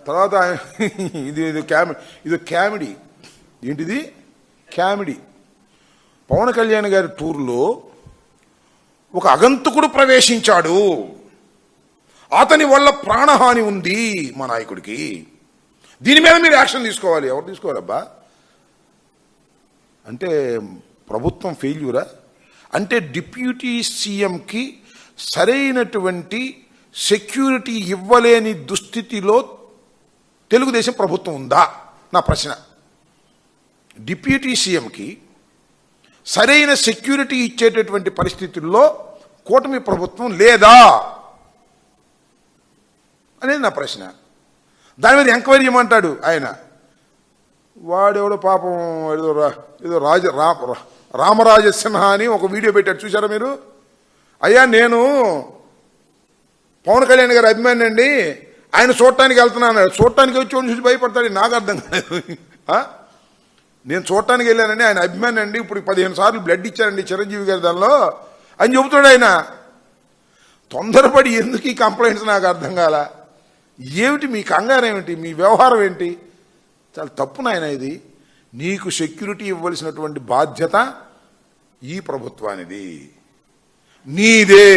తర్వాత ఇది కామెడీ. ఏంటిది? కామెడీ. పవన్ కళ్యాణ్ గారి టూర్లో ఒక అగంతకుడు ప్రవేశించాడు, అతని వల్ల ప్రాణహాని ఉంది మా నాయకుడికి, దీని మీద మీరు యాక్షన్ తీసుకోవాలి. ఎవరు తీసుకోవాలబ్బా? అంటే ప్రభుత్వం ఫెయిల్యూరా? అంటే డిప్యూటీ సీఎంకి సరైనటువంటి సెక్యూరిటీ ఇవ్వలేని దుస్థితిలో తెలుగుదేశం ప్రభుత్వం ఉందా? నా ప్రశ్న. డిప్యూటీ సీఎంకి సరైన సెక్యూరిటీ ఇచ్చేటటువంటి పరిస్థితుల్లో కూటమి ప్రభుత్వం లేదా అనేది నా ప్రశ్న. దాని మీద ఎంక్వైరీ చేయమంటాడు ఆయన. వాడెవడో పాపం ఏదో రామరాజ సిన్హా అని ఒక వీడియో పెట్టాడు, చూసారా మీరు? అయ్యా, నేను పవన్ కళ్యాణ్ గారి అభిమాని అండి, ఆయన చూడటానికి వెళ్తున్నాను. చూడటానికి వచ్చి చూసి భయపడతాడు, నాకు అర్థం కాలేదు. నేను చూడటానికి వెళ్ళానండి, ఆయన అభిమాని అండి, ఇప్పుడు 15 సార్లు బ్లడ్ ఇచ్చారండి చిరంజీవి గారి దానిలో అని చెబుతాడు ఆయన. తొందరపడి ఎందుకు ఈ కంప్లైంట్స్ నాకు అర్థం కాల. ఏమిటి మీ కంగారు? ఏమిటి మీ వ్యవహారం? ఏంటి? చాలా తప్పు నాయన ఇది. నీకు సెక్యూరిటీ ఇవ్వవలసినటువంటి బాధ్యత ఈ ప్రభుత్వానిది, నీదే.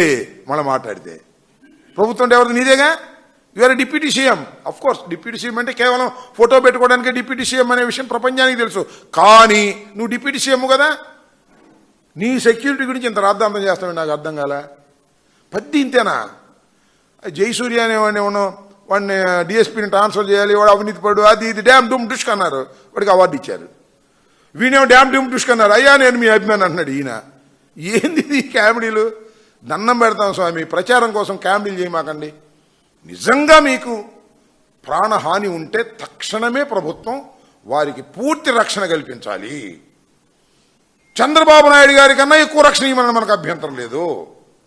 మళ్ళీ మాట్లాడితే ప్రభుత్వం అంటే ఎవరిది? నీదేగా. You're deputy CM. Of course deputy CM అంటే కేవలం ఫోటో పెట్టుకోవడానికి డిప్యూటీ సీఎం అనే విషయం ప్రపంచానికి తెలుసు. కానీ నువ్వు డిప్యూటీ సీఎం కదా, నీ సెక్యూరిటీ గురించి ఇంత రాద్ధాంతం చేస్తావు, నాకు అర్థం కాల. పద్ది ఇంతేనా? జయసూర్య అనేవాడిని వాడిని డిఎస్పీని ట్రాన్స్ఫర్ చేయాలి, వాడు అవినీతి పడు, అది ఇది డ్యామ్ డూమ్ డుష్క్ అన్నారు, వాడికి అవార్డు ఇచ్చారు. వీడేమో డ్యామ్ డూమ్ డుష్క్ అన్నారు, అయ్యా నేను మీ అభిమాని అంటున్నాడు ఈయన. ఏంది ఈ కామెడీలు? దండం పెడతాం స్వామి, ప్రచారం కోసం కామెడీలు చేయమాకండి. నిజంగా మీకు ప్రాణహాని ఉంటే తక్షణమే ప్రభుత్వం వారికి పూర్తి రక్షణ కల్పించాలి. చంద్రబాబు నాయుడు గారి కన్నా ఎక్కువ రక్షణ ఇవ్వమని మనకు అభ్యంతరం లేదు.